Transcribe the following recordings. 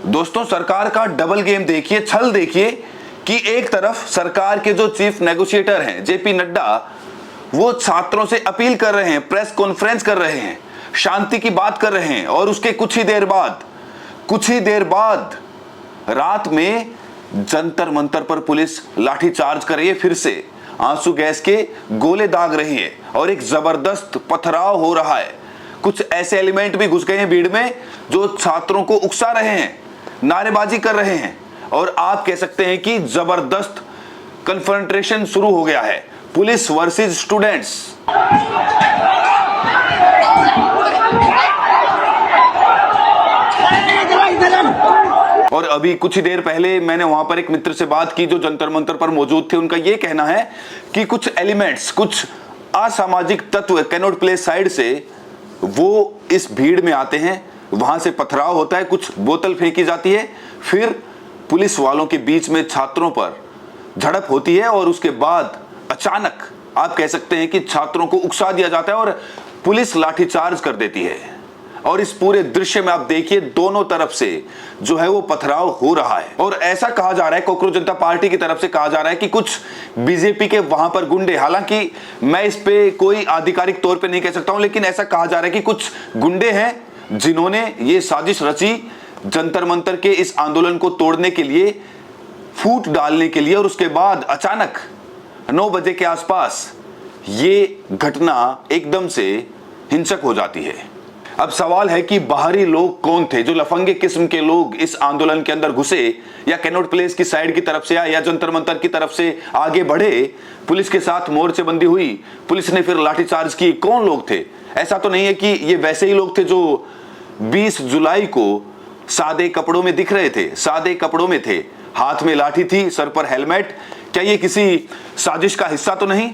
दोस्तों, सरकार का डबल गेम देखिए, छल देखिए कि एक तरफ सरकार के जो चीफ नेगोशिएटर हैं जेपी नड्डा, वो छात्रों से अपील कर रहे हैं, प्रेस कॉन्फ्रेंस कर रहे हैं, शांति की बात कर रहे हैं, और उसके कुछ ही देर बाद रात में जंतर मंतर पर पुलिस लाठीचार्ज कर रही है, फिर से आंसू गैस के गोले दाग रही है और एक जबरदस्त पथराव हो रहा है। कुछ ऐसे एलिमेंट भी घुस गए हैं भीड़ में जो छात्रों को उकसा रहे हैं, नारेबाजी कर रहे हैं, और आप कह सकते हैं कि जबरदस्त कन्फ्रंटेशन शुरू हो गया है, पुलिस वर्सेस स्टूडेंट्स। और अभी कुछ ही देर पहले मैंने वहां पर एक मित्र से बात की जो जंतर मंतर पर मौजूद थे। उनका यह कहना है कि कुछ एलिमेंट्स, कुछ असामाजिक तत्व कैनॉट प्लेस साइड से वो इस भीड़ में आते हैं, वहां से पथराव होता है, कुछ बोतल फेंकी जाती है, फिर पुलिस वालों के बीच में छात्रों पर झड़प होती है और उसके बाद अचानक आप कह सकते हैं कि छात्रों को उकसा दिया जाता है और पुलिस लाठीचार्ज कर देती है। और इस पूरे दृश्य में आप देखिए दोनों तरफ से जो है वो पथराव हो रहा है। और ऐसा कहा जा रहा है, कॉकरोच जनता पार्टी की तरफ से कहा जा रहा है कि कुछ बीजेपी के वहां पर गुंडे, हालांकि मैं इस पे कोई आधिकारिक तौर पे नहीं कह सकता हूं, लेकिन ऐसा कहा जा रहा है कि कुछ गुंडे हैं जिन्होंने ये साजिश रची जंतर मंतर के इस आंदोलन को तोड़ने के लिए, फूट डालने के लिए, और उसके बाद अचानक 9 बजे के आसपास ये घटना एकदम से हिंसक हो जाती है। अब सवाल है कि बाहरी लोग कौन थे, जो लफंगे किस्म के लोग इस आंदोलन के अंदर घुसे, या कैनॉट प्लेस की साइड की तरफ से आए या जंतर मंतर की तरफ से आगे बढ़े, पुलिस के साथ मोर्चेबंदी हुई, पुलिस ने फिर लाठीचार्ज की, कौन लोग थे? ऐसा तो नहीं है कि ये वैसे ही लोग थे जो 20 जुलाई को सादे कपड़ों में दिख रहे थे, सादे कपड़ों में थे, हाथ में लाठी थी, सर पर हेलमेट। क्या ये किसी साजिश का हिस्सा तो नहीं?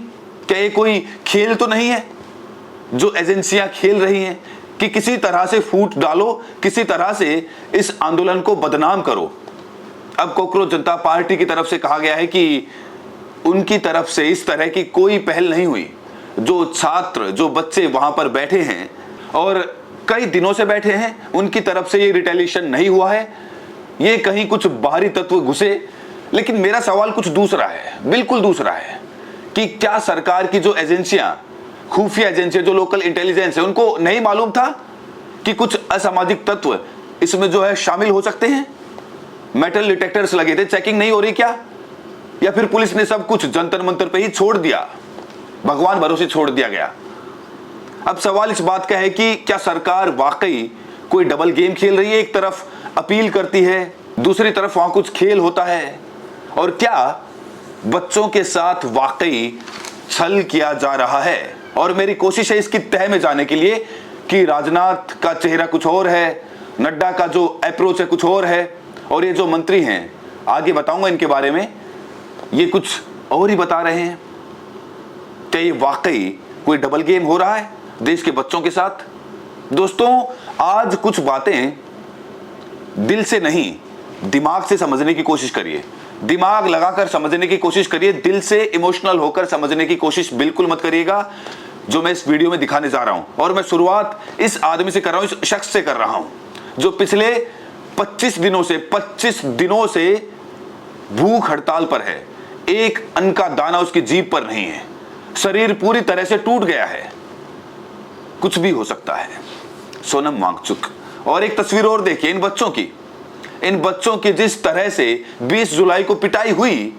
क्या ये कोई खेल तो नहीं है जो एजेंसियां खेल रही हैं कि किसी तरह से फूट डालो, किसी तरह से इस आंदोलन को बदनाम करो? अब कॉकरोच जनता पार्टी की तरफ से कहा गया है कि उनकी तरफ से इस तरह की कोई पहल नहीं हुई। जो छात्र, जो बच्चे वहां पर बैठे हैं और कई दिनों से बैठे हैं, उनकी तरफ से ये रिटेलिएशन नहीं हुआ है, ये कहीं कुछ बाहरी तत्व घुसे। लेकिन मेरा सवाल कुछ दूसरा है, बिल्कुल दूसरा है, कि क्या सरकार की जो एजेंसियां, खुफिया एजेंसियां, जो लोकल इंटेलिजेंस है, उनको नहीं मालूम था कि कुछ असामाजिक तत्व इसमें जो है शामिल हो सकते हैं? मेटल डिटेक्टर्स लगे थे, चेकिंग नहीं हो रही क्या? या फिर पुलिस ने सब कुछ जंतर मंतर पे ही छोड़ दिया, भगवान भरोसे छोड़ दिया गया? अब सवाल इस बात का है कि क्या सरकार वाकई कोई डबल गेम खेल रही है? एक तरफ अपील करती है, दूसरी तरफ वहां कुछ खेल होता है, और क्या बच्चों के साथ वाकई छल किया जा रहा है? और मेरी कोशिश है इसकी तह में जाने के लिए कि राजनाथ का चेहरा कुछ और है, नड्डा का जो अप्रोच है कुछ और है, और ये जो मंत्री हैं, आगे बताऊंगा इनके बारे में, ये कुछ और ही बता रहे हैं। क्या ये वाकई कोई डबल गेम हो रहा है देश के बच्चों के साथ? दोस्तों, आज कुछ बातें दिल से नहीं, दिमाग से समझने की कोशिश करिए, दिमाग लगाकर समझने की कोशिश करिए, दिल से इमोशनल होकर समझने की कोशिश बिल्कुल मत करिएगा, जो मैं इस वीडियो में दिखाने जा रहा हूं। और मैं शुरुआत इस आदमी से कर रहा हूं, इस शख्स से कर रहा हूं, जो पिछले 25 दिनों से भूख हड़ताल पर है, एक अन्न का दाना उसकी जीभ पर नहीं है, शरीर पूरी तरह से टूट गया है। कुछ भी हो सकता है, सोनम वांगचुक। और एक तस्वीर और देखिए इन बच्चों की जिस तरह से 20 जुलाई को पिटाई हुई,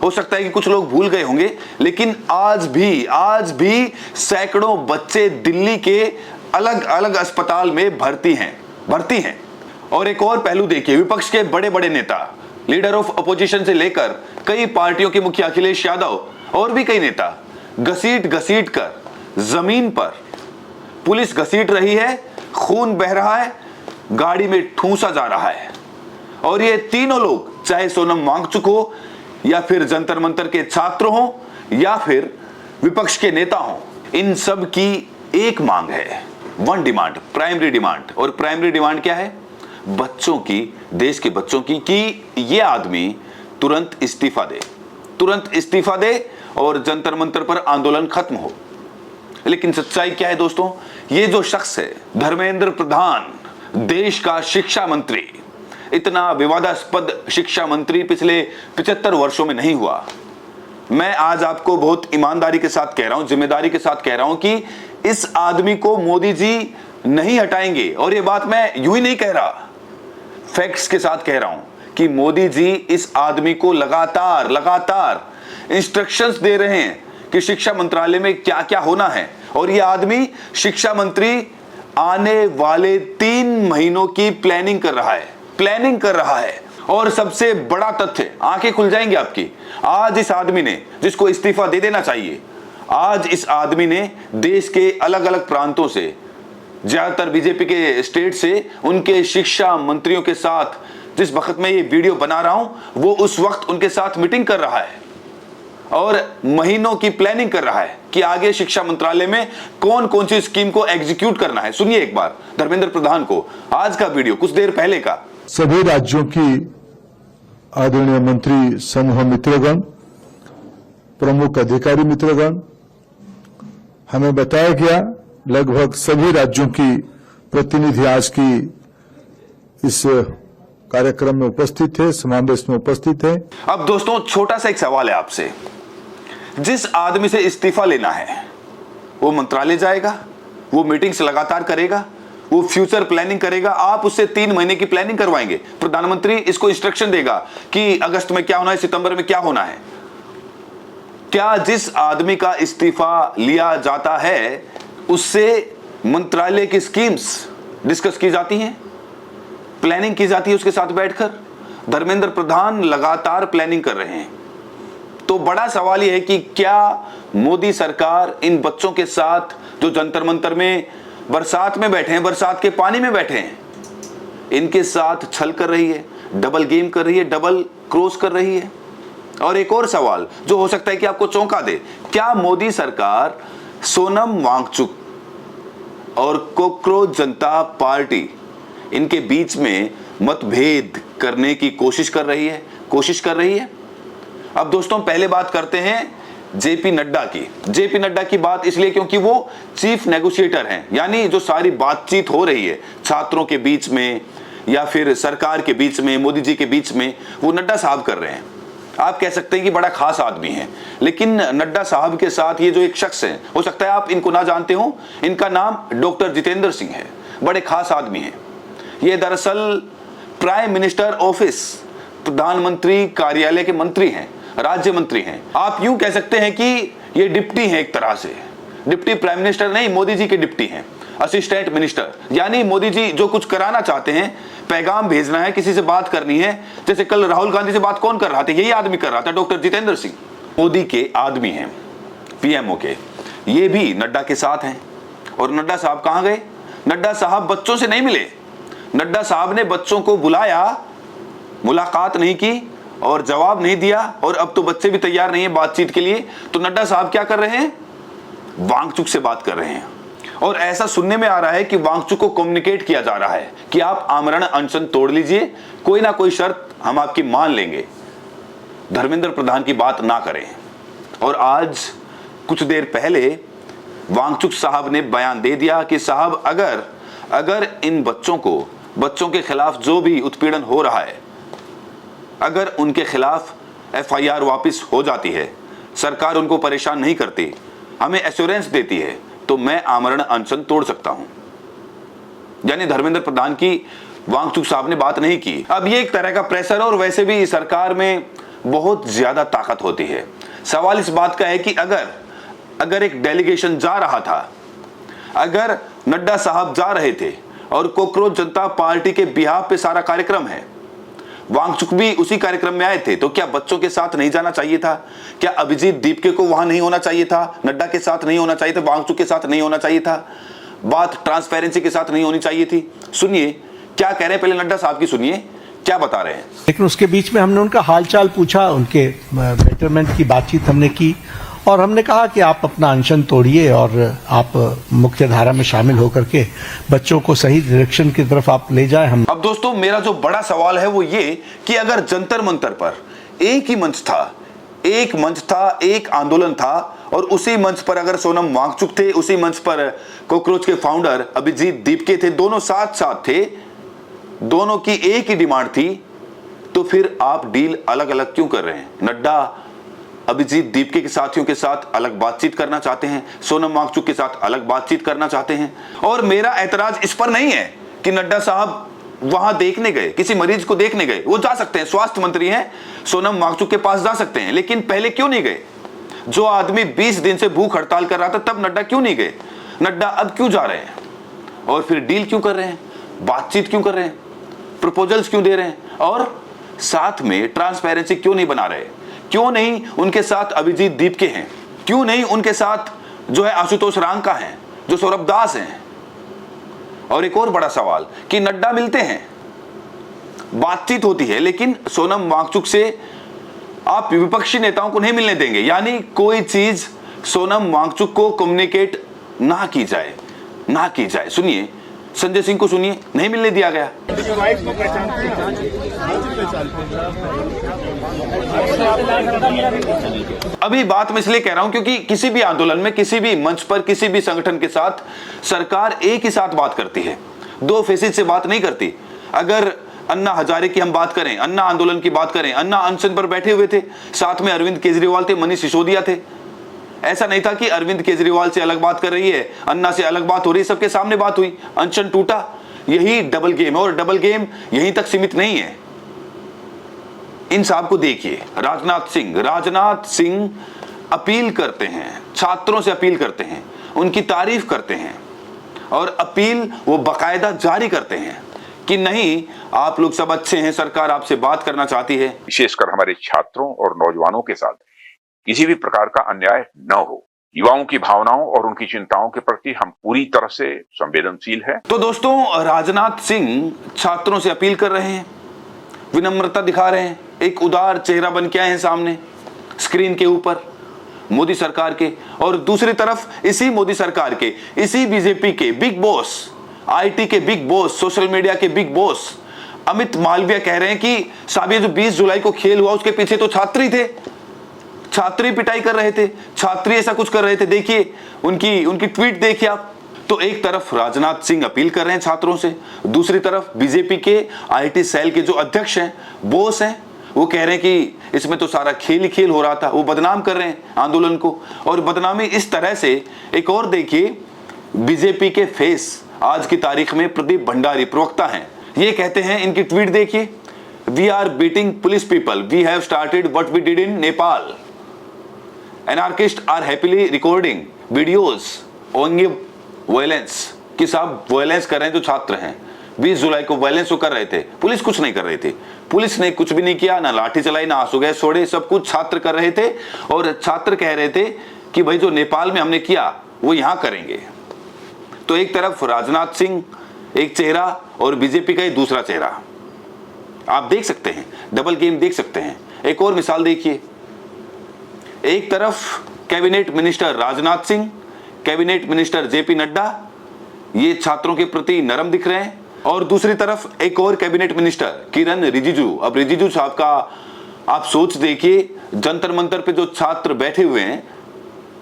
हो सकता है कि कुछ लोग भूल गए होंगे, लेकिन आज भी सैकड़ों बच्चे दिल्ली के अलग अलग अस्पताल में भर्ती हैं। और एक और पहलू देखिए, विपक्ष के बड़े बड़े नेता, लीडर ऑफ अपोजिशन से लेकर कई पार्टियों के मुखिया अखिलेश यादव और भी कई नेता घसीट कर जमीन पर पुलिस घसीट रही है, खून बह रहा है, गाड़ी में ठूंसा जा रहा है। और ये तीनों लोग, चाहे सोनम वांगचुक हो, या फिर जंतर मंतर के छात्र हो, या फिर विपक्ष के नेता हो, इन सब की एक मांग है, वन डिमांड, प्राइमरी डिमांड। और प्राइमरी डिमांड क्या है? बच्चों की, देश के बच्चों की, कि ये आदमी तुरंत इस्तीफा दे और जंतर मंतर पर आंदोलन खत्म हो। लेकिन सच्चाई क्या है दोस्तों? ये जो शख्स है, धर्मेंद्र प्रधान, देश का शिक्षा मंत्री, इतना विवादास्पद शिक्षा मंत्री पिछले 75 वर्षों में नहीं हुआ। मैं आज आपको बहुत ईमानदारी के साथ कह रहा हूं, जिम्मेदारी के साथ कह रहा हूं कि इस आदमी को मोदी जी नहीं हटाएंगे। और ये बात मैं यूं ही नहीं कह रहा, फैक्ट्स के साथ कह रहा हूं कि मोदी जी इस आदमी को लगातार इंस्ट्रक्शंस दे रहे हैं कि शिक्षा मंत्रालय में क्या क्या होना है। और ये आदमी शिक्षा मंत्री आने वाले 3 महीनों की प्लानिंग कर रहा है। और सबसे बड़ा तथ्य, आंखें खुल जाएंगी आपकी, आज इस आदमी ने, जिसको इस्तीफा दे देना चाहिए, आज इस आदमी ने देश के अलग अलग प्रांतों से, ज्यादातर बीजेपी के स्टेट से, उनके शिक्षा मंत्रियों के साथ, जिस वक्त मैं ये वीडियो बना रहा हूं वो उस वक्त उनके साथ मीटिंग कर रहा है और महीनों की प्लानिंग कर रहा है कि आगे शिक्षा मंत्रालय में कौन कौन सी स्कीम को एग्जीक्यूट करना है। सुनिए एक बार धर्मेंद्र प्रधान को, आज का वीडियो कुछ देर पहले का। सभी राज्यों की आदरणीय मंत्री समूह मित्रगण, प्रमुख अधिकारी मित्रगण, हमें बताया गया लगभग सभी राज्यों की प्रतिनिधि आज की इस कार्यक्रम में उपस्थित थे, समावेश में उपस्थित थे। अब दोस्तों छोटा सा एक सवाल है आपसे, जिस आदमी से इस्तीफा लेना है वो मंत्रालय जाएगा, वो मीटिंग्स लगातार करेगा, वो फ्यूचर प्लानिंग करेगा, आप उससे 3 महीने की प्लानिंग करवाएंगे। प्रधानमंत्री इसको इंस्ट्रक्शन देगा कि अगस्त में क्या होना है, सितंबर में क्या होना है। क्या जिस आदमी का इस्तीफा लिया जाता है उससे मंत्रालय की स्कीम्स डिस्कस की जाती हैं, प्लानिंग की जाती है उसके साथ बैठकर? धर्मेंद्र प्रधान लगातार प्लानिंग कर रहे हैं। तो बड़ा सवाल यह है कि क्या मोदी सरकार इन बच्चों के साथ जो जंतर मंतर में बरसात में बैठे हैं, बरसात के पानी में बैठे हैं, इनके साथ छल कर रही है, डबल गेम कर रही है, डबल क्रॉस कर रही है? और एक और सवाल जो हो सकता है कि आपको चौंका दे, क्या मोदी सरकार सोनम वांगचुक और कोकरोच जनता पार्टी इनके बीच में मतभेद करने की कोशिश कर रही है? अब दोस्तों पहले बात करते हैं जेपी नड्डा की बात इसलिए क्योंकि वो चीफ नेगोशिएटर हैं, यानी जो सारी बातचीत हो रही है छात्रों के बीच में या फिर सरकार के बीच में, मोदी जी के बीच में, वो नड्डा साहब कर रहे हैं। आप कह सकते हैं कि बड़ा खास आदमी है, लेकिन नड्डा साहब के साथ ये जो एक शख्स है, हो सकता है आप इनको ना जानते हो, इनका नाम डॉक्टर जितेंद्र सिंह है। बड़े खास आदमी हैं ये। दरअसल प्राइम मिनिस्टर ऑफिस, प्रधानमंत्री कार्यालय के मंत्री हैं, राज्य मंत्री हैं। आप यूं कह सकते हैं कि ये डिप्टी हैं, एक तरह से डिप्टी प्राइम मिनिस्टर नहीं, मोदी जी के डिप्टी हैं, असिस्टेंट मिनिस्टर। यानी मोदी जी जो कुछ कराना चाहते हैं, पैगाम भेजना है, किसी से बात करनी है, जैसे कल राहुल गांधी से बात कौन कर रहा था, यही आदमी कर रहा था, डॉक्टर जितेंद्र सिंह। मोदी के आदमी हैं, पीएमओ के, ये भी नड्डा के साथ हैं। और नड्डा साहब कहां गए? नड्डा साहब बच्चों से नहीं मिले। नड्डा साहब ने बच्चों को बुलाया, मुलाकात नहीं की और जवाब नहीं दिया, और अब तो बच्चे भी तैयार नहीं है बातचीत के लिए। तो नड्डा साहब क्या कर रहे हैं? वांगचुक से बात कर रहे हैं। और ऐसा सुनने में आ रहा है कि वांगचुक को कम्युनिकेट किया जा रहा है कि आप आमरण अनशन तोड़ लीजिए, कोई ना कोई शर्त हम आपकी मान लेंगे, धर्मेंद्र प्रधान की बात ना करें। और आज कुछ देर पहले वांगचुक साहब ने बयान दे दिया कि साहब अगर इन बच्चों के खिलाफ जो भी उत्पीड़न हो रहा है, अगर उनके खिलाफ एफआईआर वापस हो जाती है, सरकार उनको परेशान नहीं करती, हमें एश्योरेंस देती है, तो मैं आमरण अनशन तोड़ सकता हूं। यानी धर्मेंद्र प्रधान की वांगचुक साहब ने बात नहीं की। अब ये एक तरह का प्रेशर, और वैसे भी सरकार में बहुत ज्यादा ताकत होती है। सवाल इस बात का है कि अगर एक डेलीगेशन जा रहा था, अगर नड्डा साहब जा रहे थे और कोकरोच जनता पार्टी के बिहाफ पे सारा कार्यक्रम है, वांगचुक भी उसी कार्यक्रम में आए थे, तो क्या बच्चों के साथ नहीं जाना चाहिए था? क्या अभिजीत दीपके को वहां नहीं होना चाहिए था? नड्डा के साथ नहीं होना चाहिए था? वांगचुक के साथ नहीं होना चाहिए था? बात ट्रांसपेरेंसी के साथ नहीं होनी चाहिए थी? सुनिए क्या कह रहे हैं, पहले नड्डा साहब की सुनिए क्या बता रहे हैं। लेकिन उसके बीच में हमने उनका हालचाल पूछा, उनके बेटरमेंट की बातचीत हमने की, और हमने कहा कि आप अपना अनशन तोड़िए और आप मुख्य धारा में शामिल होकर के बच्चों को सही डायरेक्शन की तरफ आप ले जाएं। हम अब दोस्तों मेरा जो बड़ा सवाल है वो ये कि अगर जंतर मंतर पर एक ही मंच था, एक आंदोलन था, और उसी मंच पर अगर सोनम वांगचुक थे, उसी मंच पर कॉकरोच के फाउंडर अभिजीत दीपके थे, दोनों साथ साथ थे, दोनों की एक ही डिमांड थी, तो फिर आप डील अलग अलग क्यों कर रहे हैं? नड्डा अभिजीत दीपके के साथियों के साथ अलग बातचीत करना चाहते हैं, सोनम वांगचुक के साथ अलग बातचीत करना चाहते हैं। और मेरा ऐतराज इस पर नहीं है कि नड्डा साहब वहां देखने गए, किसी मरीज को देखने गए, वो जा सकते हैं, स्वास्थ्य मंत्री हैं, सोनम वांगचुक के पास जा सकते हैं, लेकिन पहले क्यों नहीं गए? जो आदमी 20 दिन से भूख हड़ताल कर रहा था, तब नड्डा क्यों नहीं गए? नड्डा अब क्यों जा रहे हैं? और फिर डील क्यों कर रहे हैं? बातचीत क्यों कर रहे हैं? प्रपोजल्स क्यों दे रहे हैं? और साथ में ट्रांसपेरेंसी क्यों नहीं बना रहे? क्यों नहीं उनके साथ अभिजीत दीपके हैं? क्यों नहीं उनके साथ जो है आशुतोष रांका हैं, जो सौरभ दास हैं? और एक और बड़ा सवाल कि नड्डा मिलते हैं, बातचीत होती है, लेकिन सोनम वांगचुक से आप विपक्षी नेताओं को नहीं मिलने देंगे, यानी कोई चीज सोनम वांगचुक को कम्युनिकेट ना की जाए। सुनिए, संजय सिंह को सुनिए, नहीं मिलने दिया गया। अभी बात मैं इसलिए कह रहा हूं क्योंकि किसी भी आंदोलन में, किसी भी मंच पर, किसी भी संगठन के साथ सरकार एक ही साथ बात करती है, दो फेसेज से बात नहीं करती। अगर अन्ना हजारे की हम बात करें, अन्ना आंदोलन की बात करें, अन्ना अनशन पर बैठे हुए थे, साथ में अरविंद केजरीवाल थे, मनीष सिसोदिया थे। ऐसा नहीं था कि अरविंद केजरीवाल से अलग बात कर रही है, अन्ना से अलग बात हो रही है, सबके सामने बात हुई, अनशन टूटा। यही डबल गेम है, और डबल गेम यहीं तक सीमित नहीं है। इन साहब को देखिए, राजनाथ सिंह अपील करते हैं, छात्रों से अपील करते हैं, उनकी तारीफ करते हैं, और अपील वो बाकायदा जारी करते हैं कि नहीं, आप लोग सब अच्छे हैं, सरकार आपसे बात करना चाहती है। विशेषकर हमारे छात्रों और नौजवानों के साथ किसी भी प्रकार का अन्याय न हो। युवाओं की भावनाओं और उनकी चिंताओं के प्रति हम पूरी तरह से संवेदनशील हैं। तो दोस्तों, राजनाथ सिंह छात्रों से अपील कर रहे हैं, विनम्रता दिखा रहे हैं, एक उदार चेहरा बन के आए हैं सामने स्क्रीन के ऊपर मोदी सरकार के। और दूसरी तरफ इसी मोदी सरकार के, इसी बीजेपी के बिग बॉस, आईटी के बिग बॉस, सोशल मीडिया के बिग बॉस अमित मालविया कह रहे हैं कि साहब ये जो 20 जुलाई को खेल हुआ उसके पीछे तो छात्री थे, छात्री पिटाई कर रहे थे, छात्री ऐसा कुछ कर रहे थे। देखिए उनकी ट्वीट देखिए आप। तो एक तरफ राजनाथ सिंह अपील कर रहे हैं छात्रों से, दूसरी तरफ बीजेपी के आईटी सेल के जो अध्यक्ष हैं, बॉस हैं, वो कह रहे हैं कि इसमें तो सारा खेल ही खेल हो रहा था। वो बदनाम कर रहे हैं आंदोलन को, और बदनामी इस तरह से। एक और देखिए, बीजेपी के फेस आज की तारीख में प्रदीप भंडारी प्रवक्ता हैं, ये कहते हैं, इनकी ट्वीट देखिए, we are beating police people, we have started what we did in Nepal, anarchist are happily recording videos on violence. कि साहब वायलेंस कर रहे हैं जो छात्र हैं, 20 जुलाई को वायलेंस वो कर रहे थे, पुलिस कुछ नहीं कर रही थी, पुलिस ने कुछ भी नहीं किया, ना लाठी चलाई, ना आंसू गैस छोड़े, सब कुछ छात्र कर रहे थे। और छात्र कह रहे थे कि भाई जो नेपाल में हमने किया वो यहां करेंगे। तो एक तरफ राजनाथ सिंह एक चेहरा और बीजेपी का ही दूसरा चेहरा, आप देख सकते हैं, डबल गेम देख सकते हैं। एक और मिसाल देखिए, एक तरफ cabinet minister Rajnath Singh, cabinet minister JP Nadda, ये छात्रों के प्रति नरम दिख रहे हैं, और दूसरी तरफ एक और कैबिनेट मिनिस्टर किरण रिजिजू। अब रिजिजू साहब का आप सोच देखिए, जंतर मंतर पे जो छात्र बैठे हुए हैं,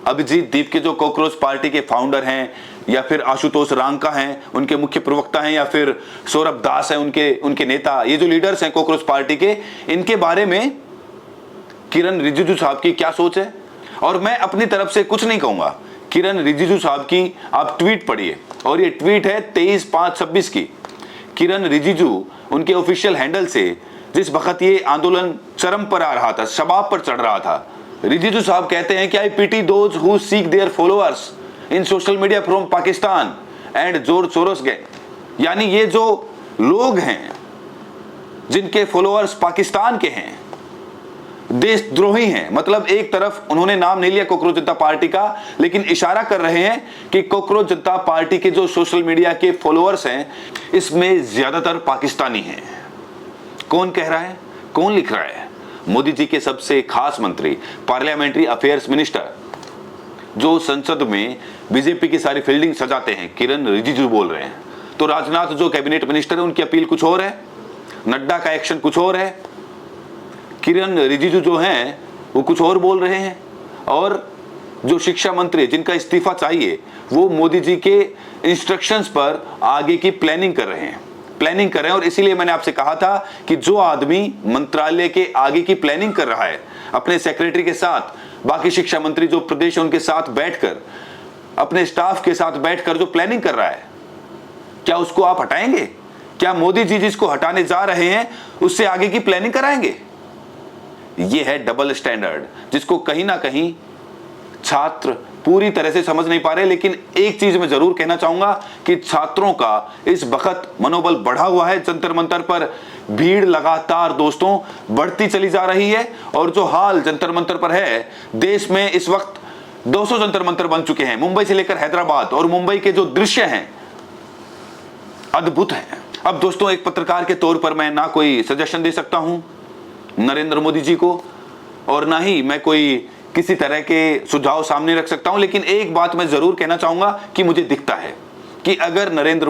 अभिजीत दीप के जो कॉकरोच पार्टी के फाउंडर हैं, या फिर आशुतोष रांका हैं, उनके मुख्य प्रवक्ता हैं, या फिर सौरभ दास हैं, उनके नेता, ये जो लीडर्स हैं कॉकरोच पार्टी के, इनके बारे में किरण रिजिजू साहब की क्या सोच है। और मैं अपनी तरफ से कुछ नहीं कहूंगा, किरण रिजिजू साहब की आप ट्वीट पढ़िए, और ये ट्वीट है 23/5/26 की। किरण रिजिजू उनके ऑफिशियल हैंडल से, जिस वक्त ये आंदोलन चरम पर आ रहा था, शबाब पर चढ़ रहा था, रिजिजू साहब कहते हैं कि I pity those who seek their followers in social media from Pakistan and George Soros gang. यानी ये जो लोग हैं जिनके फॉलोअर्स पाकिस्तान के हैं, देशद्रोही हैं। मतलब एक तरफ उन्होंने नाम नहीं लिया कॉकरोच जनता पार्टी का, लेकिन इशारा कर रहे हैं कि कॉकरोच जनता पार्टी के जो सोशल मीडिया के फॉलोअर्स हैं, इसमें ज्यादातर पाकिस्तानी हैं। कौन कह रहा है, कौन लिख रहा है? मोदी जी के सबसे खास मंत्री, पार्लियामेंट्री अफेयर्स मिनिस्टर, जो संसद में बीजेपी की सारी फील्डिंग सजाते हैं, किरण रिजिजू बोल रहे हैं। तो राजनाथ जो कैबिनेट मिनिस्टर है, उनकी अपील कुछ और है, नड्डा का एक्शन कुछ और है, किरण रिजिजू जो हैं वो कुछ और बोल रहे हैं, और जो शिक्षा मंत्री जिनका इस्तीफा चाहिए, वो मोदी जी के इंस्ट्रक्शंस पर आगे की प्लानिंग कर रहे हैं। प्लानिंग कर रहे हैं। और इसीलिए मैंने आपसे कहा था कि जो आदमी मंत्रालय के आगे की प्लानिंग कर रहा है अपने सेक्रेटरी के साथ, बाकी शिक्षा मंत्री जो प्रदेश उनके साथ बैठकर, अपने स्टाफ के साथ बैठकर जो प्लानिंग कर रहा है, क्या उसको आप हटाएंगे? क्या मोदी जी जिसको हटाने जा रहे हैं उससे आगे की प्लानिंग कराएंगे? यह है डबल स्टैंडर्ड, जिसको कहीं ना कहीं छात्र पूरी तरह से समझ नहीं पा रहे। लेकिन एक चीज मैं जरूर कहना चाहूंगा कि छात्रों का इस वक्त मनोबल बढ़ा हुआ है। जंतर मंतर पर भीड़ लगातार दोस्तों बढ़ती चली जा रही है। और जो हाल जंतर मंतर पर है, देश में इस वक्त 200 जंतर मंतर बन चुके हैं, मुंबई से लेकर हैदराबाद। और मुंबई के जो दृश्य हैं अद्भुत हैं। अब दोस्तों, एक पत्रकार के तौर पर मैं ना कोई सजेशन दे सकता हूं नरेंद्र मोदी जी को, और ना ही मैं कोई किसी तरह के सुझाव सामने रख सकता हूं। लेकिन एक बात मैं जरूर कहना चाहूंगा कि मुझे दिखता है कि अगर नरेंद्र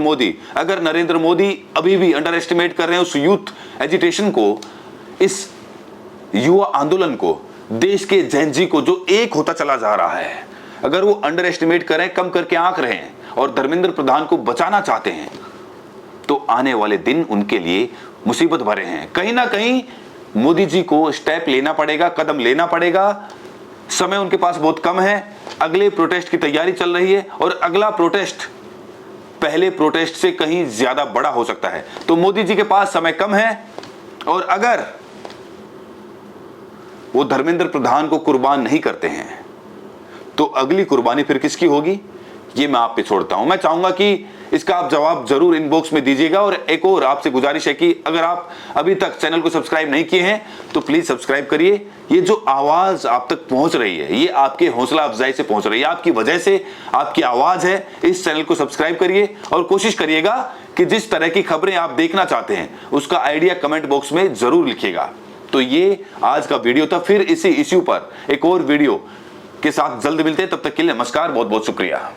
मोदी अभी भी अंडर एस्टिमेट कर रहे हैं उस यूथ एजिटेशन को, इस युवा आंदोलन को, देश के जैन जी को जो एक होता चला जा रहा है, अगर वो अंडर एस्टिमेट करें, कम करके आंक रहे हैं और धर्मेंद्र प्रधान को बचाना चाहते हैं, तो आने वाले दिन उनके लिए मुसीबत भरे हैं। कहीं ना कहीं मोदी जी को स्टेप लेना पड़ेगा, कदम लेना पड़ेगा। समय उनके पास बहुत कम है। अगले प्रोटेस्ट की तैयारी चल रही है और अगला प्रोटेस्ट पहले प्रोटेस्ट से कहीं ज्यादा बड़ा हो सकता है। तो मोदी जी के पास समय कम है और अगर वो धर्मेंद्र प्रधान को कुर्बान नहीं करते हैं तो अगली कुर्बानी फिर किसकी होगी, ये मैं आप पे छोड़ता हूं। मैं चाहूंगा कि इसका आप जवाब जरूर इनबॉक्स में दीजिएगा। और एक और आपसे गुजारिश है कि अगर आप अभी तक चैनल को सब्सक्राइब नहीं किए हैं तो प्लीज सब्सक्राइब करिए। ये जो आवाज आप तक पहुंच रही है, ये आपके हौसला अफजाई से पहुंच रही है, आपकी वजह से आपकी आवाज है। इस चैनल को सब्सक्राइब करिए और कोशिश करिएगा कि जिस तरह की खबरें आप देखना चाहते हैं उसका आइडिया कमेंट बॉक्स में जरूर लिखिएगा। तो ये आज का वीडियो था। फिर इसी इश्यू पर एक और वीडियो के साथ जल्द मिलते हैं। तब तक के लिए नमस्कार, बहुत बहुत शुक्रिया।